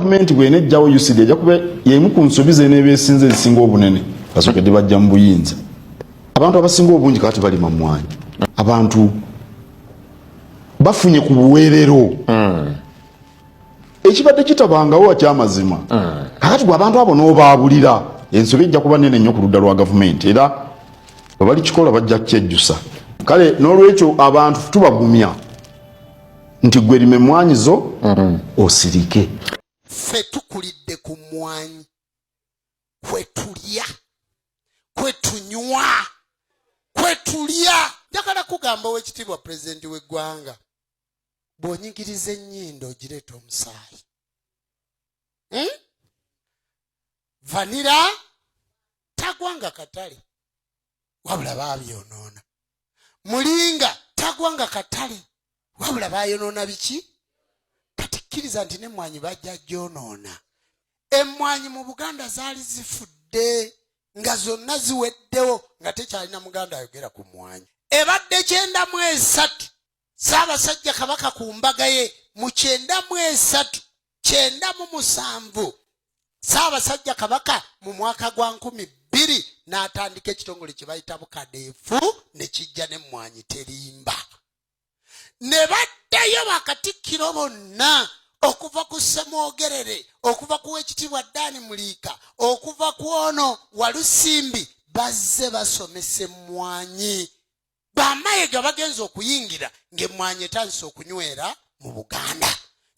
government bwene jjawo UCD ejja kuba yemu ku nsobi z'eneebeesinze ezisinga obunene basookedde bajja mu buyinza. Abantu abasinga obungi kati bali mu mmwanyi. Abantu bafunye ku buweerero. Ekibadde kitabangawo akyamazima. Kakati gwe abantu abo n'obaabulira ensobi ejja kuba nene nnyo ku ludda lwa gavumenti era bwe balikikola bajja kyejjusa. Kale n'olwekyo abantu tubagumya nti gwe lime mmwanyi zo osirike. Ffe tukulidde ku mmwanyi kwe tulya kwe tunywa kwe tulya. Njagala kugamba Oweekitiibwa Pulezidenti w'eggwanga bw'onyigiriza ennyindo ogireeta omusaayi. Vanira tagwanga katale wabula baabyonoona. Mulinga tagwanga katale wabula baayonoona biki? Kati kkiriza nti n'emmwanyi bajja gyonoona. Emmwanyi mu Buganda zaali zifudde nga zonna ziweddewo nga tekyalina Muganda ayogera ku mmwanyi. Ebadde 93 Ssaabasajja Kabaka ku mbaga ye mu 93 97 Ssaabasajja Kabaka mu mwaka gwa 2000 n'atandika ekitongole kye bayita Bukadeefu ne kijja n'emmwanyi terimba. Ne baddayo bakatikkiro bonna okuva ku Ssemwogerere, okuva ku Weekitiibwa Ddaani Muliika, okuva ku ono Walusimbi bazze basomesa emmwanyi. Bamayiga bagenza okuyingira ng'emmwanyi etandise okunywera mu Buganda.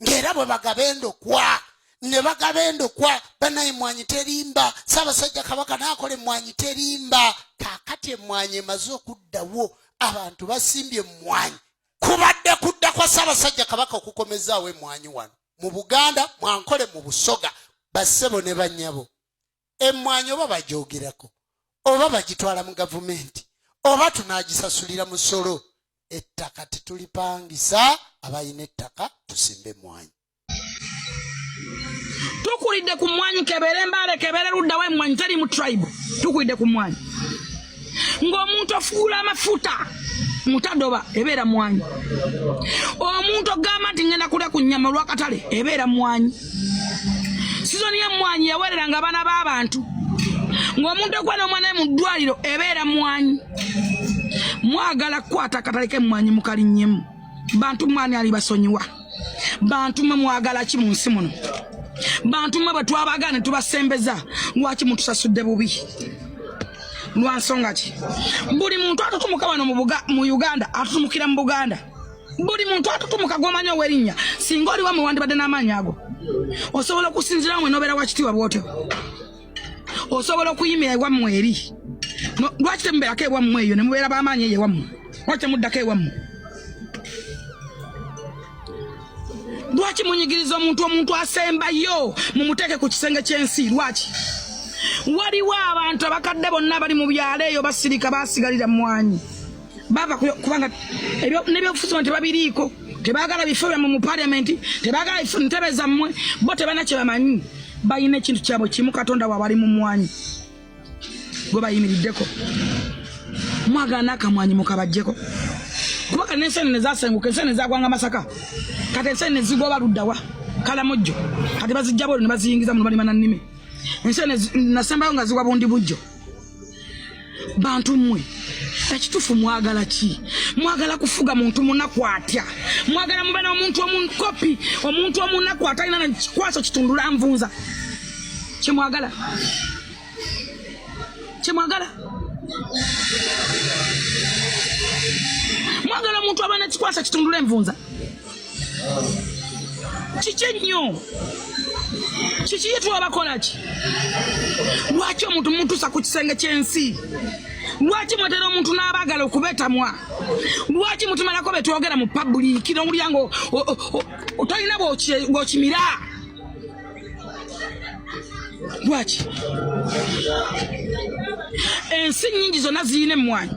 Ng'era bwe bagabendokwa ne bagabendokwa banaye emmwanyi terimba. Ssaabasajja Kabaka n'akola emmwanyi terimba. Kaakati emmwanyi emaze okuddawo abantu basimbye emmwanyi. Kubadde kudda kwa Ssaabasajja Kabaka okukomezaawo emmwanyi wano mu Buganda, mwankole mu Busoga, bassebo ne bannyabo. Emmwanyi oba bagyogerako oba bagitwala mu gavumenti oba tunaagisasulira musolo. Ettaka tetulipangisa, abayina ettaka tusimbe emmwanyi. Tukulidde ku mmwanyi kebere mbale kebere luddawo emmwanyi teri mu tribe. Tukulidde ku mmwanyi ng'omuntu ofuula amafuta mutadoba ebeera mmwanyi. Omuntu ogamba nti ngenda kulya ku nnyama olw'akatale ebeera mmwanyi. Sizoni y'emmwanyi yawereranga abaana b'abantu. Ng'omuntu okwana omwana mu ddwaliro ebeera mmwanyi. Mwagala kukwata akatale k'emmwanyi mukalinnyemu. Bantu mmwanyi ali basonyiwa. Bantu mmwe mwagala ki mu nsi muno? Bantu mmwe bwe twabagana ne tubasembeza lwaki mutusasudde bubi? Lwa nsonga ki? Buli muntu atutumuka wano mu Uganda atutumukira mu Buganda. Buli muntu atutumuka gw'omanyi ow'erinnya singa oli wammwe wandibadde n'amaanyi ago. Osobola okusinzira mwe n'obeera wa kitiibwa bw'otyo. Osobola okuyimira ewammwe eri. Lwaki temubeerako ewammwe eyo ne mubeera b'amaanyi eyo ewammwe? Lwaki temuddako ewammwe? Lwaki munyigiriza omuntu asembayo mumuteeke ku kisenge ky'ensi? Lwaki? Waliwo abantu abakadde bonna bali mu byalo eyo basirika basigalira mmwanyi. Bava kubanga n'ebyobufuzi tebabiriiko. Tebaagala bifo byammwe mu parliamenti, tebaagala ntebe zammwe, bo tebana kye bamanyi. Bayina ekintu kyabwe kimu Katonda waabali mu mmwanyi gwe bayimiriddeko. Mwagala n'akamwanyi mukabaggyeko. Kubanga n'enseenene zaasenguka, enseenene zaagwanga Masaka. Kati enseenene zigoba luddawa Kalamojjo. Kati bazijja bolo ne baziyingiza mu lubalima Nannime. Enseenene nasembayo nga ziwa bundi bujjo. Bantu mmwe ekitufu mwagala ki? Mwagala kufuga muntu munaku atya? Mwagala mube n'omuntu omunkopi, omuntu omunaku atalina na kikwaso kitundula nvunza? Kyemwagala? Kyemwagala? Mwagala omuntu aba na kikwaso kitundula envunza? Kiki ennyo? Kiki yetwa abakola ki? Lwaki omuntu mutuusa ku kisenge ky'ensi? Lwaki mwetera omuntu n'abaagala okubetamwa? Lwaki mutumalako betwogera mu public n'omulyango otolina bw'okimira? Lwaki? Ensi nnyingi zonna ziyina emmwanyi.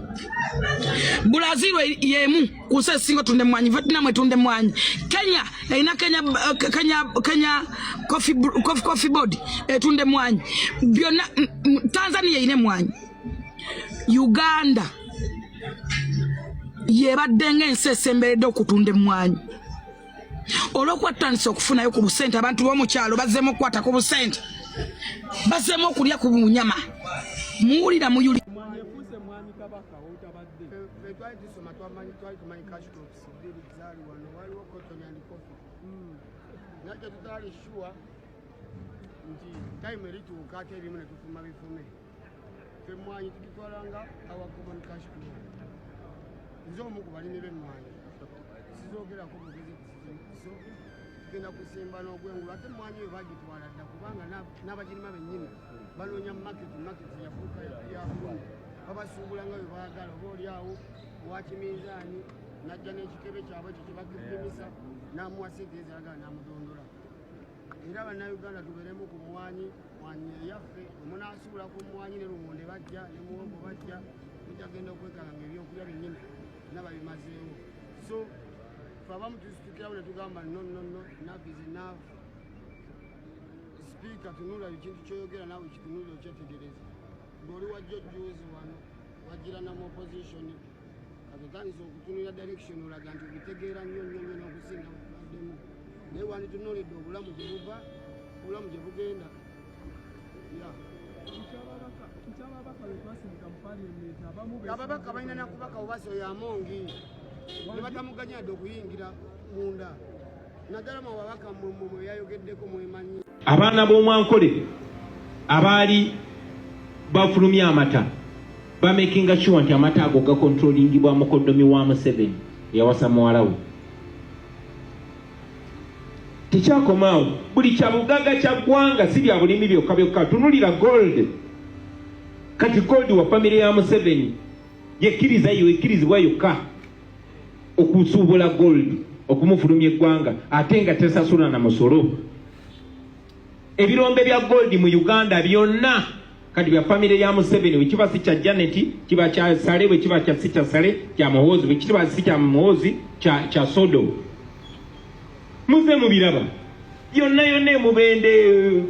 Brazil yemu ku nsi esinga tunde emmwanyi. Vietnam etunde emmwanyi. Kenya erina Kenya Coffee Board etunde emmwanyi. Byonna Tanzania erina emmwanyi. Uganda yebadde ng'ensi esemberedde okutunda emmwanyi. olw'okwatandisa okufunayo ku busente abantu b'omu kyalo bazzeemu okukwata ku busente bazzeemu okulya ku bunyama muwulira muyuli time erituuka ate ebimu ne tufuma bifume emmwanyi tugitwalanga awa common cash flow nze omu ku balimi b'emmwanyi sizoogerako mugezi kusizo tugenda kusimba n'ogwengulu ate emmwanyi eyo bagitwala dda kubanga n'abagirima bennyini banoonya maketi yafuuka ya bulungi babasuubulanga bwe baagala oba oli awo owakimizaani najja n'ekikebe kyabwe ekyo kye bakipimisa n'amuwa sente eziragala n'amudondola. Era bannayuganda tubeeremu ku mmwanyi eyaffe omunaasuula ku mmwanyi ne lumonde bajja ne muwombo bajja tujagenda okwekanga ebyokulya byennyini nababimazeewo so fe abamu tusitukirawo ne tugamba no enough is enough. Sipiika tunula ekintu kyoyogera naawe kitunulire okyetegereza ng'oli wajja ojuuzi wano wajjira namu opposition katutandisa okutunulira direction olaga nti obitegeera nnyo n'okusinga baddemu naye wanditunulidde obulamu gye buva obulamu gye bugenda ababaka balina nakubaka obasi oyo amongi ne batamuganyadde okuyingira munda naddala mu babaka mwe yayogeddeko mwemanyi abaana b'omwankole abaali bafulumya amata bamakinga sure nti amata ago gakontrolingibwa mukoddomi wa Museveni yawasa muwala we. Tekyakomaawo buli kyabugaga kya ggwanga si bya bulimi byokka tunulira gold kati gold wa famire ya Museveni yekkirizibwa yokka okusuubula gold okumufulumya eggwanga ate nga tesasula na musolo. Ebirombe bya gold mu Uganda byonna kati bya famire ya Museveni bwe kiba si kya Janet kiba kya Sale bwe kiba kya si kya Sale kya Muhoozi bwe kiba si kya Muhoozi kya Sodo. Muze mubiraba yonna mubende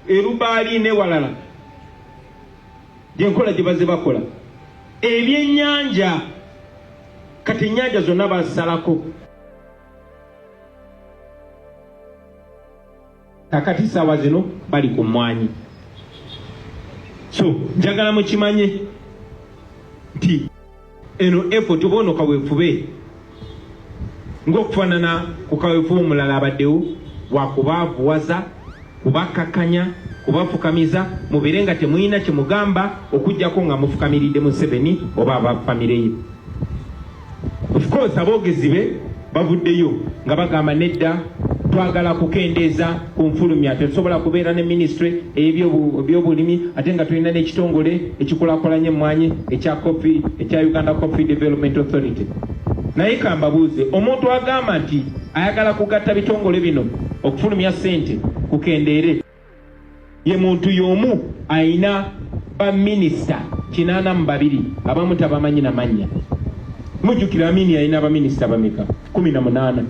erubaali ne walala gyenkola gye baze bakola ebyennyanja kati ennyanja zonna basalako kakati saawa zino bali ku mmwanyi. So njagala mukimanye nti eno effort obono kaweefube ng'okufaanana ku kaweefube omulala abaddewo wakubaavuwaza kubakakanya kubafukamiza mubeere nga temulina kye mugamba okuggyako nga mufukamiridde Museveni oba abafamire ye. Of course aboogezi be bavuddeyo nga bagamba nedda twagala kukendeeza ku nfulumya tetusobola kubeera ne ministry ebyobulimi ate nga tulina n'ekitongole ekikulaakulanya emmwanyi ekya Uganda Coffee Development Authority. Naye kambabuuze omuntu agamba nti ayagala kugatta bitongole bino okufulumya ssente kukendeere ye muntu y'omu ayina baminisita 82 abamu tabamanyi na mannya. Mujjukira Amini ayina baminisita bameka 18.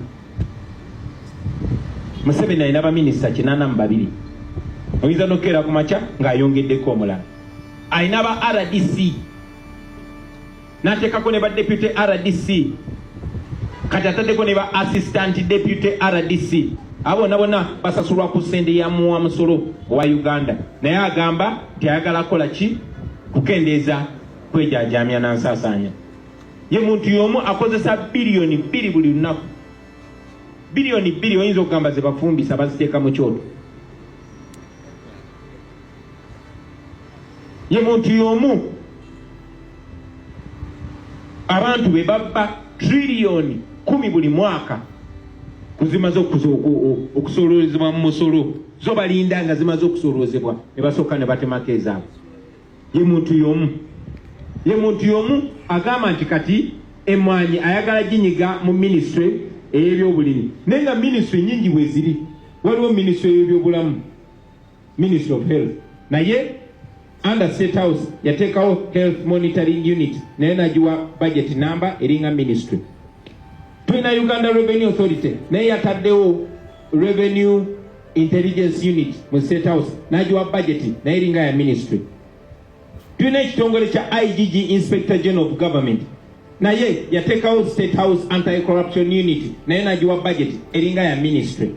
Museveni ayina baminisita 82. Oyinza n'okkeera ku makya ng'ayongeddeko omulala. Ayina ba RDC n'ateekako ne ba deputy RDC kati ataddeko ne ba assistant deputy RDC abo bonna basasulwa ku ssente ya muwa musolo wa Uganda. Naye agamba nti ayagala kola ki kukendeeza kwejaajamya n'ansaasaanya. Ye muntu y'omu akozesa biliyoni 2 buli lunaku. Biliyoni 2 oyinza okugamba ze bafumbisa baziteeka mu kyoto. Ye muntu y'omu abantu be babba triliyoni 10 buli mwaka kuzimaze okusolozebwa mu musolo zo balinda nga zimaze okusolozebwa ne basooka ne batemako ezaabwe. Ye muntu y'omu agamba nti kati emmwanyi ayagala ginyiga mu ministry ey'ebyobulimi naye nga ministry nyingi bwe ziri. Waliwo ministry ey'ebyobulamu, ministry of health, naye under State House yateekawo health monitoring unit naye nagiwa budget number eringa ministry. Tulina Uganda Revenue Authority naye yataddewo revenue intelligence unit mu State House nagiwa budget naye eringa ya ministry. Tulina ekitongole kya IGG Inspector General of Government naye yateekawo State House Anti-Corruption Unit naye nagiwa budget eringa ya ministry.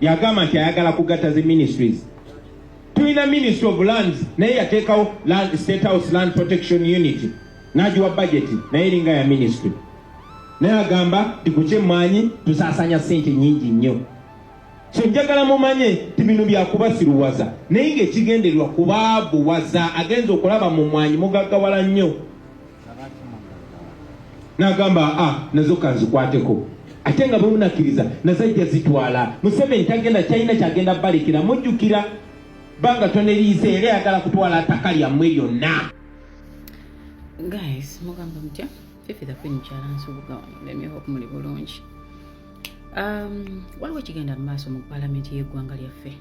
Yagamba nti ayagala kugatta zi ministries. Tulina Ministry of Lands naye yateekawo State House Land Protection Unit nagiwa budget naye eringa ya ministry. Naye agamba tikuche mwanyi tusaasanya sente nyingi nnyo. So njagala mumanye tibino byakubasiruwaza naye ng'ekigendererwa kubaabuwaza agenza okulaba mu mwanyi mugaggawala nnyo. N'agamba nazo kanzikwateko ate nga bwemunakkiriza nazajja zitwala Museveni tagenda China kyagenda balekera mujjukira banga toneriize era yagala kutwala attaka lyammwe lyonna. Guys, mugamba mutya fifitha kwenyikyala nsubuga wano let me hope muli bulungi. Waliwo kigenda mu maaso mu paalamenti y'eggwanga lyaffe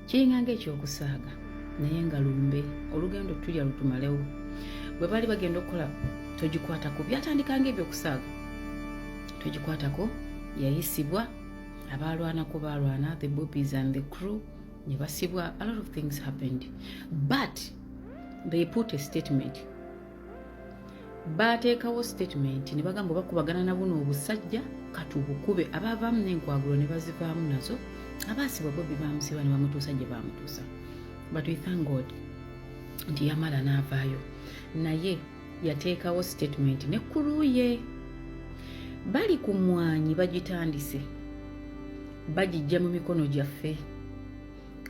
kiringanga ekyokusaaga naye nga lumbe olugendo tulya lutumalewo bwe bali bagenda okukola togikwatako byatandikanga ebyokusaaga togikwatako yayisibwa abaalwanako baalwana the bobbies and the crew ne basibwa. A lot of things happened but they put a statement baateekawo statement ne bagamba bakubagana na buno obusajja katubukube abaavaamu n'enkwagulo ne bazivaamu nazo abaasibwa bobbi baamusiba ne bamutuusa gye baamutuusa but we thank God nti yamala n'avaayo naye yateekawo statement ne kuluye bali ku mwanyi bagitandise bagijja mu mikono gyaffe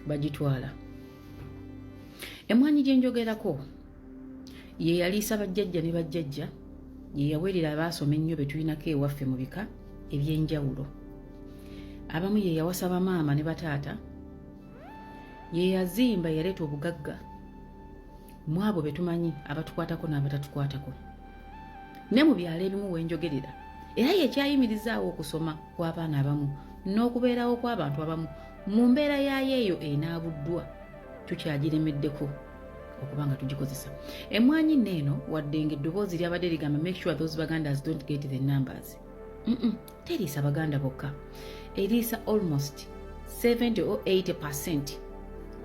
bagitwala. Emwanyi gye njogerako ye yaliisa bajjajja ne bajjajja ye yawerera abaasoma ennyo be tulinako ewaffe mu bika eby'enjawulo. Abamu ye yawasa bamaama ne bataata ye yazimba yaleeta obugagga mu abo be tumanyi abatukwatako n'abatatukwatako ne mu byalo ebimu wenjogerera era ye kyayimirizaawo okusoma kw'abaana abamu n'okubeerawo kw'abantu abamu mu mbeera yayo eyo enaabuddwa tukyagiremeddeko okubanga tugikozesa. Emwanyi neeno wadde ng'eddoboozi lyabadde ligamba make sure those Bagandas don't get the numbers. Teriisa Baganda bokka, eriisa almost 70 or 80%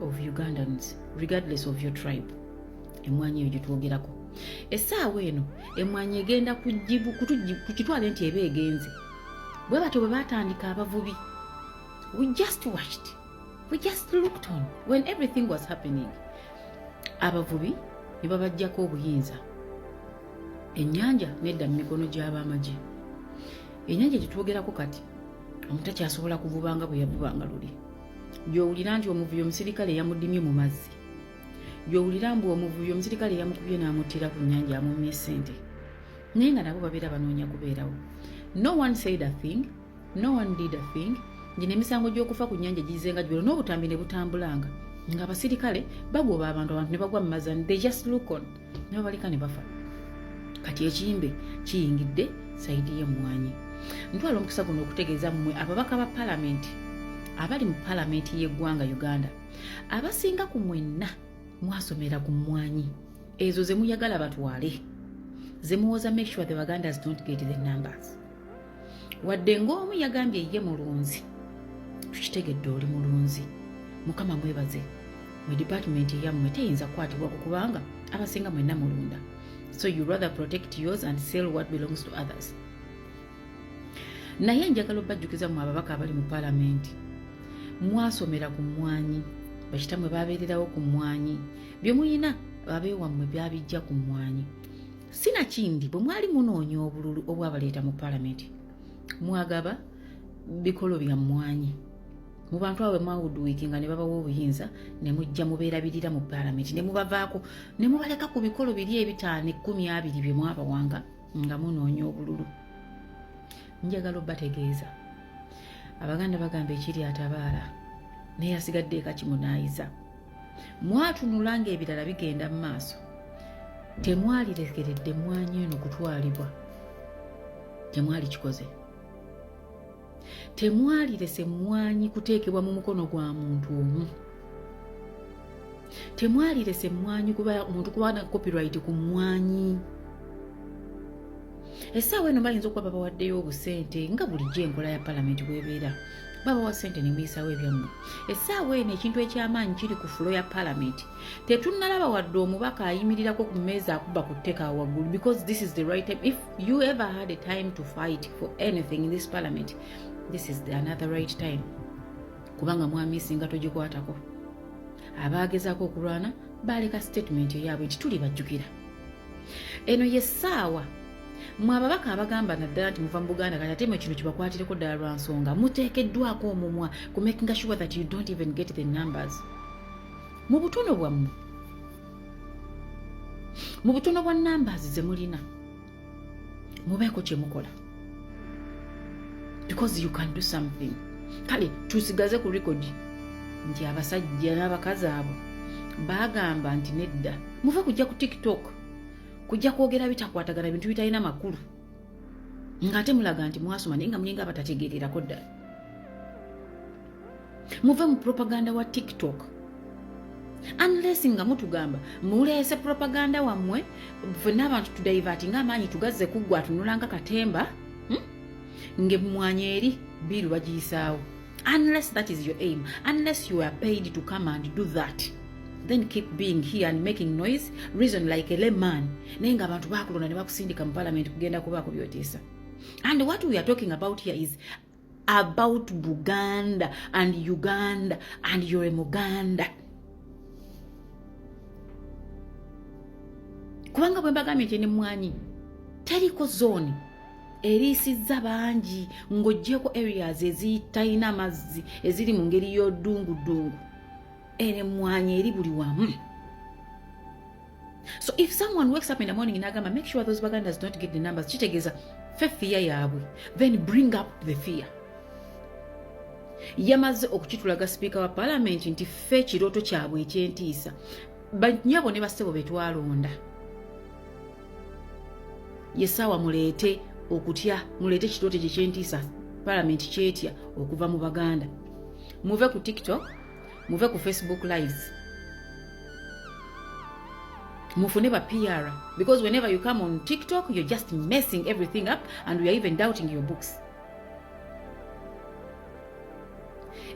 of Ugandans regardless of your tribe. Emwanyi eyo gyetwogerako essaawa eno emwanyi egenda kukitwala nti eba egenze bwe batyo bwe baatandika abavubi. We just watched, we just looked on when everything was happening. Abavubi ne babajjako obuyinza ennyanja nedda mu mikono gy'ab'amagye. Ennyanja gyetwogerako kati omuntu takyasobola kuvubanga bwe yavubanga luli. Gy'owulira nti omuvubi omusirikale yamuddimye mu mazzi, gy'owulira mbu omuvubi omusirikale yamukubye n'amuttira ku nnyanja amumye ssente naye nga nabo babeera banoonya kubeerawo. No one said a thing, no one did a thing. Gino emisango gy'okufa ku nnyanja gizenga gyolo n'obutambi ne butambulanga nga abasirikale bagoba abantu ne bagwa mu mazzi and they just look on ne babaleka ne bafa. Kati ekiyimbe kiyingidde sayidi y'emmwanyi. Ntwala omukisa guno okutegeeza mmwe ababaka ba paalamenti abali mu paalamenti y'eggwanga Uganda abasinga ku mwenna mwasomera ku mmwanyi ezo ze muyagala batwale ze muwoza make sure the Bagandas don't get the numbers. Wadde ng'omu yagambye ye mulunzi tukitegedde oli mulunzi mukama mwebaze mu department yammwe teyinza kukwatibwa kubanga abasinga mwenna mulunda, so you rather protect yours and sell what belongs to others. Naye njagala obajjukiza mu ababaka abali mu paalamenti mwasomera ku mmwanyi bakitamwe babeererawo ku mmwanyi bye muyina abeewammwe byabijja ku mmwanyi. Sinakindi bwe mwali munoonya obululu obwabaleeta mu paalamenti mwagaba bikolo bya mmwanyi mu bantu abo mwawuduwikinga ne babawo obuyinza ne mujja mubeerabirira mu paalamenti ne mubavaako ne mubaleka ku bikolo biri ebitaano 12 bye mwabawanga nga munoonya obululu. Njagala obategeeza Abaganda bagamba ekiri atabaala naye asigadde ekakimunaayiza. Mwatunulanga ebirala bigenda mu maaso temwalirekeredde mmwanyi eno kutwalibwa, temwali kikoze. Temwalirese mmwanyi kuteekebwa mu mukono gwa muntu omu, temwalirese mmwanyi kuba omuntu kuba na copyright ku mmwanyi. Essaawa eno bayinza okuba babawaddeyo obusente nga bulijjo enkola ya paalamenti bw'ebeera baba wa sente ne muyisawo ebyammwe. Essaawa eno ekintu eky'amaanyi kiri ku fulo ya palamenti. Tetunnalaba wadde omubaka ayimirirako ku mmeeza akuba ku tteka waggulu, because this is the right time. If you ever had a time to fight for anything in this parliament, this is another right time. Kubanga mwami singa togikwatako. Abaagezaako okulwana baaleka statement eyaabwe nti tuli bajjukira. Eno y'essaawa mwe ababaka abagamba naddala nti muva mu Buganda kati ate mwe kino kibakwatireko ddala lwa nsonga muteekeddwako omumwa ku making sure that you don't even get the numbers. Mu butono bwammwe, mu butono bwa numbers ze mulina, mubeeko kye mukola, because you can do something. Kale tusigaze ku record nti abasajja n'abakazi abo baagamba nti nedda muve kujja ku TikTok kujja kwogera bitakwatagana bintu bitalina makulu ng'ate mulaga nti mwasoma naye nga mulinga abatategeererako ddala. Muve mu propaganda wa TikTok unless nga mutugamba muleese propaganda wammwe ffenna abantu tudaivatinga amaanyi tugazze kuggwa atunulanga katemba ng'emmwanyi eri biru bagiyisaawo. Unless that is your aim, unless you are paid to come and do that, then keep being here and making noise, reason like a layman. Naye nga abantu baakulonda ne bakusindika mu parliament kugenda kubaako byoteesa. And what we are talking about here is about Buganda and Uganda and you're a Muganda. Kubanga bwe mbagambye nti emmwanyi teriko zone eriisizza bangi ng'oggyeko areas ezitalina mazzi eziri mu ngeri y'oddungudungu. Emmwanyi eri buli wamu. So if someone wakes up in the morning n'agamba make sure those Bagandas don't get the numbers, kitegeeza fe fear yaabwe, then bring up the fear. Yamaze okukitulaga speaker wa parliament nti fe ekirooto kyabwe ekyentiisa banyabo ne bassebo betwalonda. Esawa muleete okutya, muleete ekirooto kye kyentiisa parliament kyetya okuva mu Baganda. Muve ku TikTok, muve ku Facebook lives, mufune ba PR, because whenever you come on TikTok you're just messing everything up and we are even doubting your books.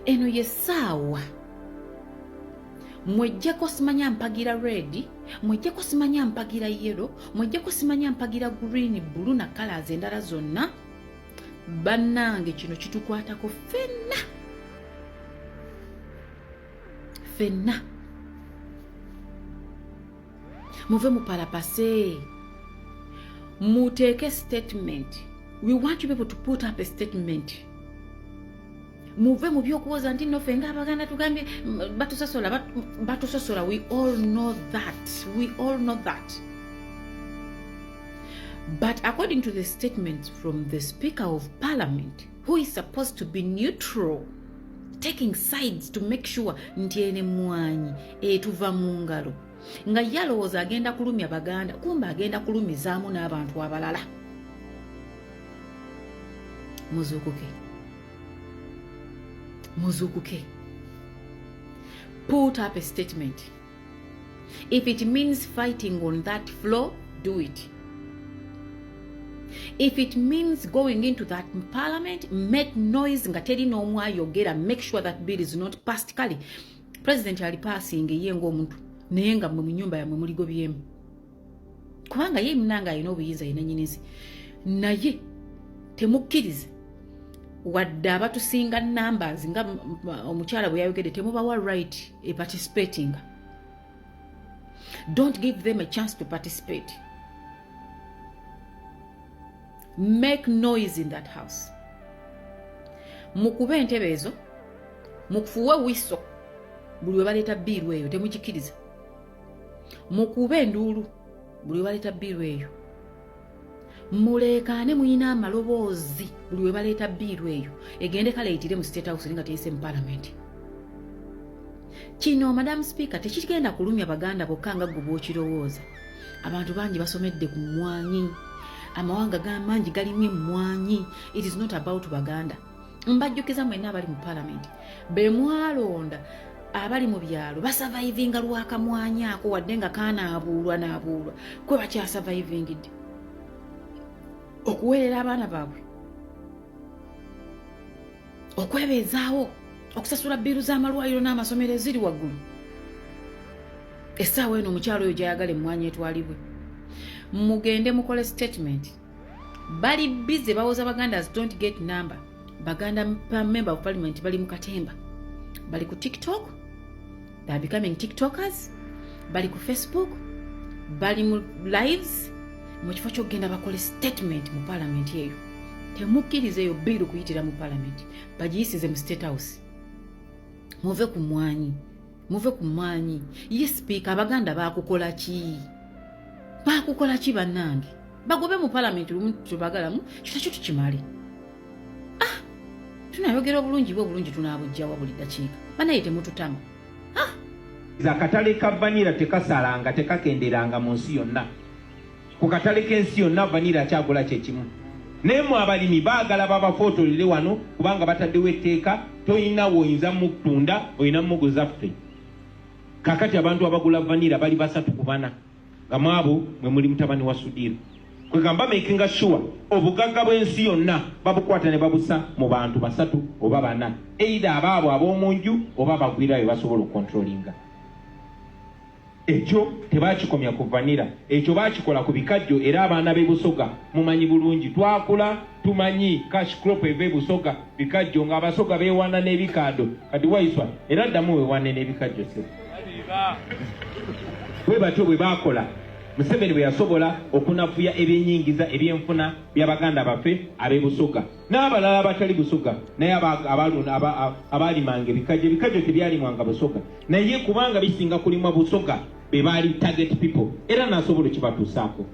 Eno y'essaawa mwejjeko simanya mpagira red, mwejjeko simanya mpagira yellow, mwejjeko simanya mpagira green, blue na colors endala zonna. Bannange kino kitukwatako fenna. Muve mupalapase, muteeke statement. We want you people to put up a statement. Muve mu by'okuwoza nti nno ffe ng'Abaganda tugambye batusosola. We all know that. But according to the statement from the Speaker of Parliament, who is supposed to be neutral, taking sides to make sure nti ene emmwanyi etuva mu ngalo, nga yalowooza agenda kulumya Baganda, kumbe agenda kulumizaamu n'abantu abalala. Muzukuke. Put up a statement. If it means fighting on that floor, do it. If it means going into that parliament, make noise nga teri n'omu ayogera, make sure that bill is not passed. Kale president ali passing ye ng'omuntu naye nga mu nnyumba yammwe muligobyemu, kubanga ye munanga alina obuyinza yina nnyinizi, naye temukkirize wadde abatusinga numbers nga omukyala bwe yayogedde temubawa right e participating. Don't give them a chance to participate. Make noise in that house. Mukube entebe ezo, mukufuwe wiso buli we baleeta biiru eyo temukikiriza. Mukube enduulu buli we baleeta biiru eyo. Muleekaane muyina amaloboozi buli we baleeta biiru eyo egende kale eyitire mu State House nga teyise mu Parliament. Kino Madam Speaker tekigenda kulumya Baganda bokka nga ggwe bw'okirowooza. Abantu bangi basomedde ku mmwanyi, amawanga mangi galimu emmwanyi. It is not about Baganda. Mbajjukiza mwenna abali mu Parliament be mwalonda abali mu byalo basavaivinga lwakamwanyi ako wadde nga kaanaabuulwa n'abuulwa kwe bakyasavaivingidde okuweerera abaana baabwe. okwebeezaawo okusasula bbiiru z'amalwaliro n'amasomero eziri waggulu. Essaawa eno omukyalo oyo gy'ayagala emmwanyi etwalibwe. Mugende mukole statement. Bali busy bawoza Baganda's don't get number. Baganda member of parliament bali mu katemba. Bali ku TikTok. They are becoming TikTokers. Bali ku Facebook. Bali mu lives. Mu kifo ky'okugenda bakole statement mu parliament eyo. Temukkirize eyo bbiiru kuyitira mu parliament. Bagiyisize mu state house. Muve ku mwanyi. Muve ku mwanyi. Ye speaker Abaganda baakukola ki? Baakukola ki bannange? Bagobe mu parliament lumu tubagalamu kitakyo tukimale. Tunayogera obulungi bwe tunaabujjawa buli dakiika. Banaye temututama. Akatale ka vanira tekasalanga tekakenderanga mu nsi yonna. Ku katale k'ensi yonna vanira kyagula kyekimu. Naye mu abalimi baagala babafootolere wano kubanga bataddewo etteeka toyina woyinza mu kutunda oyina muguza ffe. Kakati abantu abagula vanira bali 3 ku 4 nga mwabo mwe muli mutabani wa Sudira. Kwegamba making sure obugagga bw'ensi yonna babukwata ne babusa mu bantu 3 oba 4 either abaabo ab'omunju oba bagwirayo basobola okontrolinga. Ekyo tebakikomya ku vanira, ekyo bakikola ku bikajjo era abaana b'e Busoga mumanyi bulungi twakula tumanyi cash crop eve Busoga bikajjo ng'abasoga beewana n'ebikaado kati waiswa era ddamu weewane n'ebikajjo se. Bwe batyo bwe baakola Museveni bwe yasobola okunafuya ebyennyingiza ebyenfuna by'Abaganda baffe ab'e Busoga n'abalala abatali Busoga naye abaalimanga ebikajjo tebyalimwanga Busoga naye kubanga bisinga kulimwa Busoga be baali target people era n'asobola ekibatuusaako.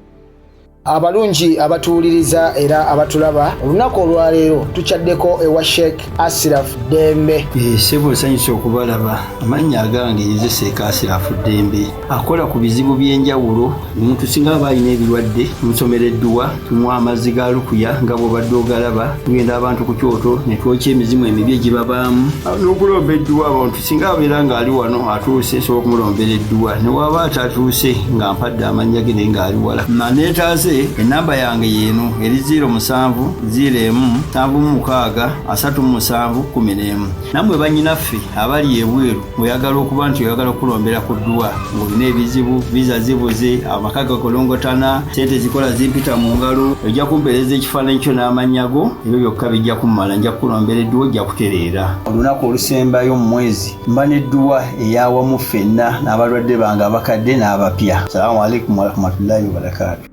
Abalungi abatuuliriza era abatulaba olunaku olwaleero tukyaddeko ewa Sheikh Asiraf Dembe. Sebo sanyusa okubalaba amannya agange Seeka Asiraf Dembe akola ku bizibu by'enjawulo. Omuntu singa aba alina ebirwadde tumusomereddwa tumuwa amazzi ga lukuya nga bw'obadde ogalaba tugenda abantu ku kyoto ne twokya emizimu emibi egibabaamu n'okulomba edduwa. Abantu singa abeera ng'ali wano atuuse sobola okumulombera edduwa ne waba atatuuse nga mpadde amannya ge naye ng'ali wala neetaase. Enamba yange yeno eri 0707363711. Namwe bannyinaffe abali ebweru oyagala okuba nti oyagala okulombera ku dduwa ng'olina ebizibu viza zibuze amaka gakolongotana sente zikola zimpita mu ngalo ojja kumpeereza ekifaananyi kyo n'amannya go ebyo byokka bijja kummala nja kukulombera edduwa ojja kutereera. Olunaku olusembayo mu mwezi mba n'edduwa eyawamu ffenna n'abalwadde bange abakadde n'abapya. Salaamu alaikum warahmatullahi wabarakatuh.